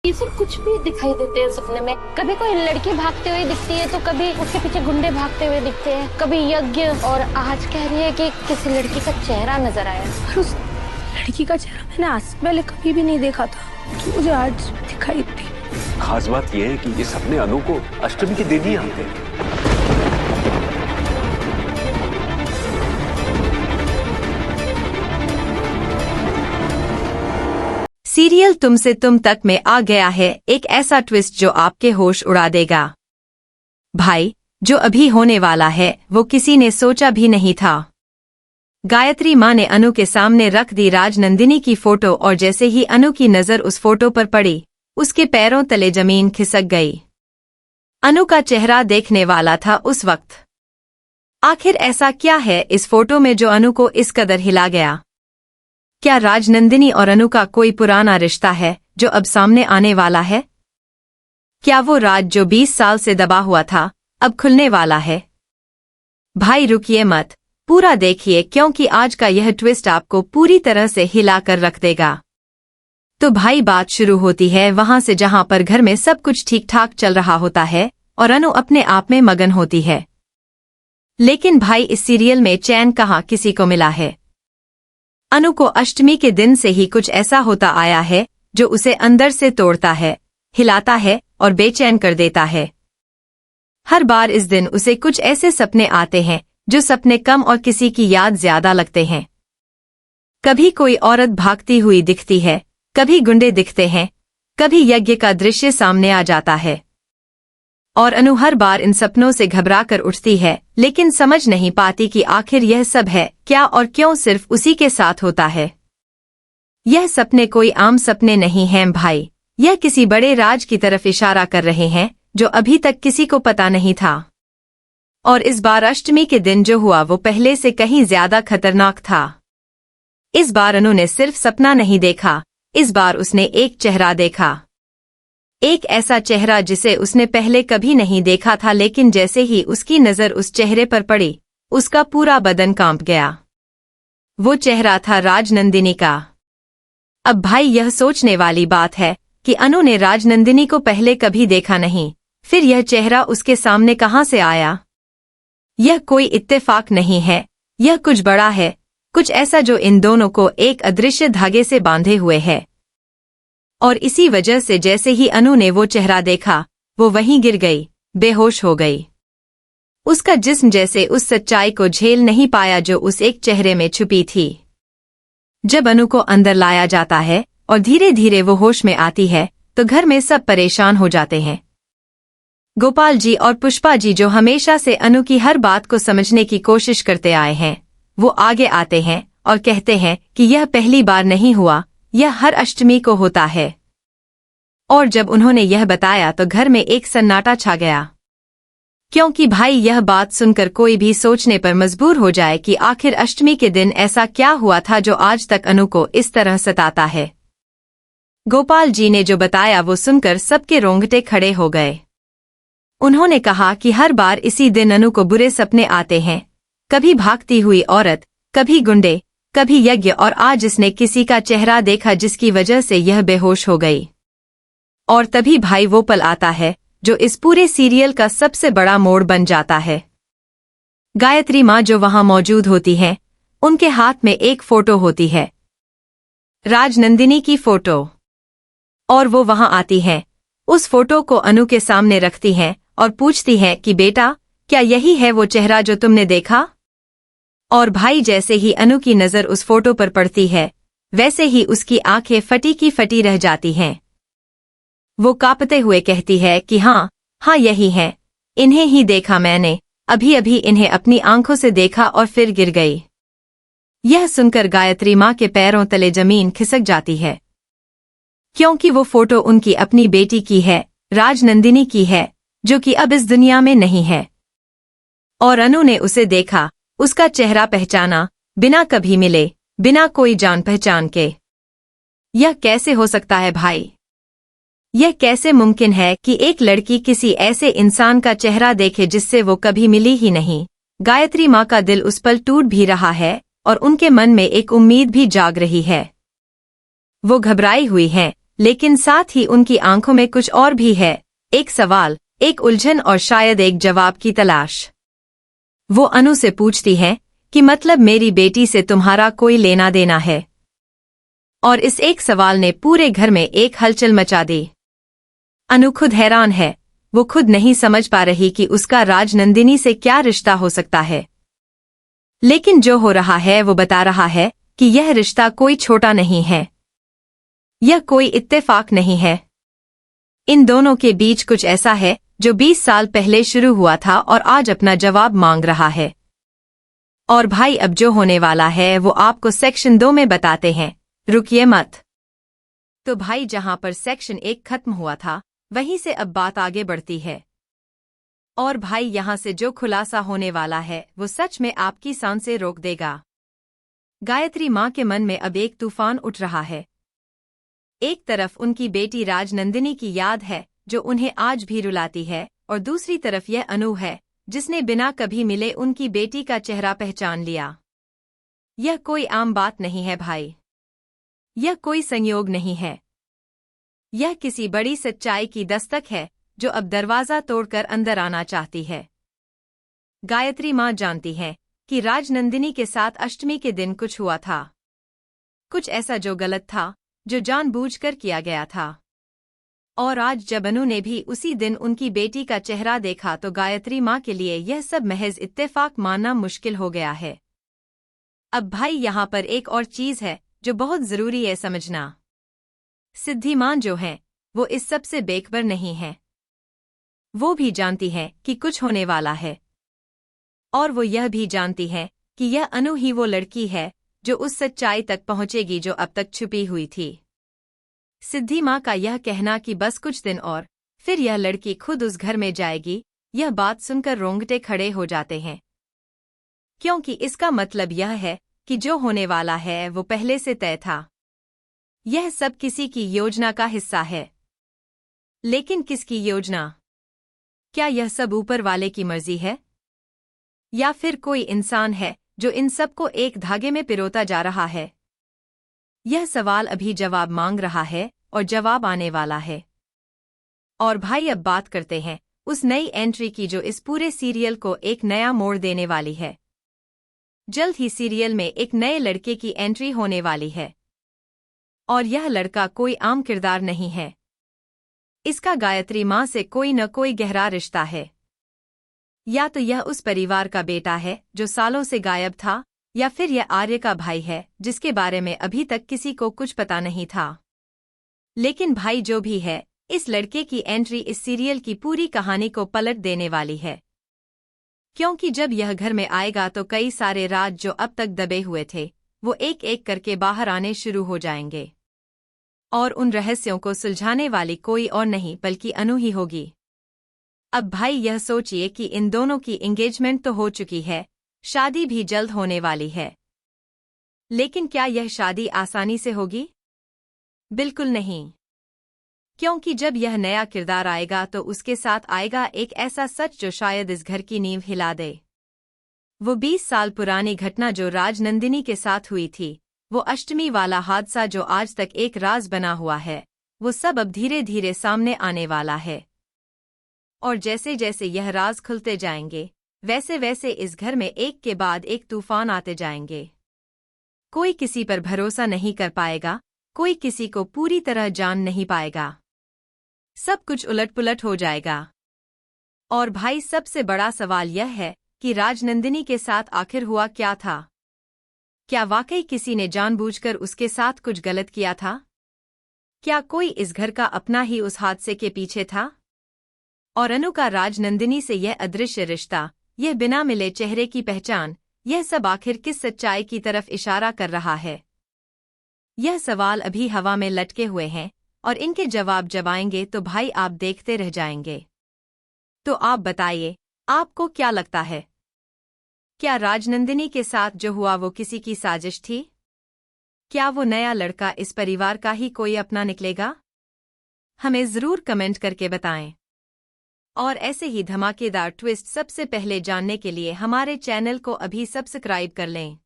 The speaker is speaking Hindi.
ये सब कुछ भी दिखाई देते हैं सपने में। कभी कोई लड़की भागते हुए दिखती है तो कभी उसके पीछे गुंडे भागते हुए दिखते हैं, कभी यज्ञ, और आज कह रही है कि किसी लड़की का चेहरा नजर आया। और उस लड़की का चेहरा मैंने आज से पहले कभी भी नहीं देखा था, तो मुझे आज दिखाई दी। खास बात यह है कि ये सपने अनु को अष्टमी के दिन ही आते हैं। सीरियल तुमसे तुम तक में आ गया है एक ऐसा ट्विस्ट जो आपके होश उड़ा देगा। भाई, जो अभी होने वाला है वो किसी ने सोचा भी नहीं था। गायत्री माँ ने अनु के सामने रख दी राजनंदिनी की फोटो और जैसे ही अनु की नजर उस फोटो पर पड़ी, उसके पैरों तले जमीन खिसक गई। अनु का चेहरा देखने वाला था उस वक्त। आखिर ऐसा क्या है इस फोटो में जो अनु को इस कदर हिला गया? क्या राजनंदिनी और अनु का कोई पुराना रिश्ता है जो अब सामने आने वाला है? क्या वो राज जो 20 साल से दबा हुआ था अब खुलने वाला है? भाई रुकिए मत, पूरा देखिए, क्योंकि आज का यह ट्विस्ट आपको पूरी तरह से हिला कर रख देगा। तो भाई बात शुरू होती है वहां से जहां पर घर में सब कुछ ठीक ठाक चल रहा होता है और अनु अपने आप में मगन होती है। लेकिन भाई इस सीरियल में चैन कहाँ किसी को मिला है। अनु को अष्टमी के दिन से ही कुछ ऐसा होता आया है जो उसे अंदर से तोड़ता है, हिलाता है और बेचैन कर देता है। हर बार इस दिन उसे कुछ ऐसे सपने आते हैं जो सपने कम और किसी की याद ज्यादा लगते हैं। कभी कोई औरत भागती हुई दिखती है, कभी गुंडे दिखते हैं, कभी यज्ञ का दृश्य सामने आ जाता है। और अनु हर बार इन सपनों से घबरा कर उठती है, लेकिन समझ नहीं पाती कि आखिर यह सब है क्या और क्यों सिर्फ उसी के साथ होता है। यह सपने कोई आम सपने नहीं हैं भाई, यह किसी बड़े राज की तरफ इशारा कर रहे हैं जो अभी तक किसी को पता नहीं था। और इस बार अष्टमी के दिन जो हुआ वो पहले से कहीं ज्यादा खतरनाक था। इस बार अनु ने सिर्फ सपना नहीं देखा, इस बार उसने एक चेहरा देखा। एक ऐसा चेहरा जिसे उसने पहले कभी नहीं देखा था, लेकिन जैसे ही उसकी नजर उस चेहरे पर पड़ी, उसका पूरा बदन कांप गया। वो चेहरा था राजनंदिनी का। अब भाई यह सोचने वाली बात है कि अनु ने राजनंदिनी को पहले कभी देखा नहीं, फिर यह चेहरा उसके सामने कहाँ से आया? यह कोई इत्तेफाक नहीं है, यह कुछ बड़ा है, कुछ ऐसा जो इन दोनों को एक अदृश्य धागे से बांधे हुए है। और इसी वजह से जैसे ही अनु ने वो चेहरा देखा, वो वहीं गिर गई, बेहोश हो गई। उसका जिस्म जैसे उस सच्चाई को झेल नहीं पाया जो उस एक चेहरे में छुपी थी। जब अनु को अंदर लाया जाता है और धीरे धीरे वो होश में आती है, तो घर में सब परेशान हो जाते हैं। गोपाल जी और पुष्पा जी जो हमेशा से अनु की हर बात को समझने की कोशिश करते आए हैं, वो आगे आते हैं और कहते हैं कि यह पहली बार नहीं हुआ, यह हर अष्टमी को होता है। और जब उन्होंने यह बताया तो घर में एक सन्नाटा छा गया, क्योंकि भाई यह बात सुनकर कोई भी सोचने पर मजबूर हो जाए कि आखिर अष्टमी के दिन ऐसा क्या हुआ था जो आज तक अनु को इस तरह सताता है। गोपाल जी ने जो बताया वो सुनकर सबके रोंगटे खड़े हो गए। उन्होंने कहा कि हर बार इसी दिन अनु को बुरे सपने आते हैं, कभी भागती हुई औरत, कभी गुंडे, कभी यज्ञ, और आज इसने किसी का चेहरा देखा जिसकी वजह से यह बेहोश हो गई। और तभी भाई वो पल आता है जो इस पूरे सीरियल का सबसे बड़ा मोड़ बन जाता है। गायत्री माँ जो वहां मौजूद होती हैं, उनके हाथ में एक फोटो होती है, राजनंदिनी की फोटो। और वो वहां आती हैं, उस फोटो को अनु के सामने रखती हैं और पूछती हैं कि बेटा, क्या यही है वो चेहरा जो तुमने देखा? और भाई जैसे ही अनु की नजर उस फोटो पर पड़ती है, वैसे ही उसकी आंखें फटी की फटी रह जाती हैं। वो कांपते हुए कहती है कि हाँ यही है, इन्हें ही देखा मैंने, अभी अभी इन्हें अपनी आंखों से देखा, और फिर गिर गई। यह सुनकर गायत्री माँ के पैरों तले जमीन खिसक जाती है, क्योंकि वो फोटो उनकी अपनी बेटी की है, राजनंदिनी की है, जो कि अब इस दुनिया में नहीं है। और अनु ने उसे देखा, उसका चेहरा पहचाना, बिना कभी मिले, बिना कोई जान पहचान के। यह कैसे हो सकता है भाई? यह कैसे मुमकिन है कि एक लड़की किसी ऐसे इंसान का चेहरा देखे जिससे वो कभी मिली ही नहीं? गायत्री माँ का दिल उस पल टूट भी रहा है और उनके मन में एक उम्मीद भी जाग रही है। वो घबराई हुई हैं, लेकिन साथ ही उनकी आंखों में कुछ और भी है, एक सवाल, एक उलझन और शायद एक जवाब की तलाश। वो अनु से पूछती है कि मतलब मेरी बेटी से तुम्हारा कोई लेना देना है? और इस एक सवाल ने पूरे घर में एक हलचल मचा दी। अनु खुद हैरान है, वो खुद नहीं समझ पा रही कि उसका राजनंदिनी से क्या रिश्ता हो सकता है। लेकिन जो हो रहा है वो बता रहा है कि यह रिश्ता कोई छोटा नहीं है, यह कोई इत्तेफाक नहीं है। इन दोनों के बीच कुछ ऐसा है जो 20 साल पहले शुरू हुआ था और आज अपना जवाब मांग रहा है। और भाई अब जो होने वाला है वो आपको सेक्शन 2 में बताते हैं, रुकिए मत। तो भाई जहां पर सेक्शन 1 खत्म हुआ था वहीं से अब बात आगे बढ़ती है। और भाई यहां से जो खुलासा होने वाला है वो सच में आपकी सांसें रोक देगा। गायत्री मां के मन में अब एक तूफान उठ रहा है। एक तरफ उनकी बेटी राजनंदिनी की याद है जो उन्हें आज भी रुलाती है, और दूसरी तरफ यह अनु है जिसने बिना कभी मिले उनकी बेटी का चेहरा पहचान लिया। यह कोई आम बात नहीं है भाई, यह कोई संयोग नहीं है, यह किसी बड़ी सच्चाई की दस्तक है जो अब दरवाजा तोड़कर अंदर आना चाहती है। गायत्री मां जानती है कि राजनंदिनी के साथ अष्टमी के दिन कुछ हुआ था, कुछ ऐसा जो गलत था, जो जानबूझकर किया गया था। और आज जब अनु ने भी उसी दिन उनकी बेटी का चेहरा देखा तो गायत्री मां के लिए यह सब महज इत्तेफाक मानना मुश्किल हो गया है। अब भाई यहां पर एक और चीज है जो बहुत जरूरी है समझना। सिद्धि मां जो है वो इस सब से बेखबर नहीं है। वो भी जानती है कि कुछ होने वाला है, और वो यह भी जानती है कि यह अनु ही वो लड़की है जो उस सच्चाई तक पहुंचेगी जो अब तक छुपी हुई थी। सिद्धि मां का यह कहना कि बस कुछ दिन और फिर यह लड़की खुद उस घर में जाएगी, यह बात सुनकर रोंगटे खड़े हो जाते हैं, क्योंकि इसका मतलब यह है कि जो होने वाला है वो पहले से तय था। यह सब किसी की योजना का हिस्सा है। लेकिन किसकी योजना? क्या यह सब ऊपर वाले की मर्जी है, या फिर कोई इंसान है जो इन सबको एक धागे में पिरोता जा रहा है? यह सवाल अभी जवाब मांग रहा है और जवाब आने वाला है। और भाई अब बात करते हैं उस नई एंट्री की जो इस पूरे सीरियल को एक नया मोड़ देने वाली है। जल्द ही सीरियल में एक नए लड़के की एंट्री होने वाली है, और यह लड़का कोई आम किरदार नहीं है। इसका गायत्री मां से कोई न कोई गहरा रिश्ता है। या तो यह उस परिवार का बेटा है जो सालों से गायब था, या फिर यह आर्य का भाई है जिसके बारे में अभी तक किसी को कुछ पता नहीं था। लेकिन भाई जो भी है, इस लड़के की एंट्री इस सीरियल की पूरी कहानी को पलट देने वाली है। क्योंकि जब यह घर में आएगा तो कई सारे राज जो अब तक दबे हुए थे वो एक एक करके बाहर आने शुरू हो जाएंगे, और उन रहस्यों को सुलझाने वाली कोई और नहीं बल्कि अनु ही होगी। अब भाई यह सोचिए कि इन दोनों की एंगेजमेंट तो हो चुकी है, शादी भी जल्द होने वाली है। लेकिन क्या यह शादी आसानी से होगी? बिल्कुल नहीं, क्योंकि जब यह नया किरदार आएगा तो उसके साथ आएगा एक ऐसा सच जो शायद इस घर की नींव हिला दे। वो 20 साल पुरानी घटना जो राजनंदिनी के साथ हुई थी, वो अष्टमी वाला हादसा जो आज तक एक राज बना हुआ है, वो सब अब धीरे धीरे सामने आने वाला है। और जैसे जैसे यह राज खुलते जाएंगे वैसे वैसे इस घर में एक के बाद एक तूफान आते जाएंगे। कोई किसी पर भरोसा नहीं कर पाएगा, कोई किसी को पूरी तरह जान नहीं पाएगा, सब कुछ उलटपुलट हो जाएगा। और भाई सबसे बड़ा सवाल यह है कि राजनंदिनी के साथ आखिर हुआ क्या था? क्या वाकई किसी ने जानबूझकर उसके साथ कुछ गलत किया था? क्या कोई इस घर का अपना ही उस हादसे के पीछे था? और अनु का राजनंदिनी से यह अदृश्य रिश्ता, यह बिना मिले चेहरे की पहचान, यह सब आखिर किस सच्चाई की तरफ इशारा कर रहा है? यह सवाल अभी हवा में लटके हुए हैं, और इनके जवाब जब आएंगे तो भाई आप देखते रह जाएंगे। तो आप बताइए, आपको क्या लगता है? क्या राजनंदिनी के साथ जो हुआ वो किसी की साजिश थी? क्या वो नया लड़का इस परिवार का ही कोई अपना निकलेगा? हमें जरूर कमेंट करके बताएं। और ऐसे ही धमाकेदार ट्विस्ट सबसे पहले जानने के लिए हमारे चैनल को अभी सब्सक्राइब कर लें।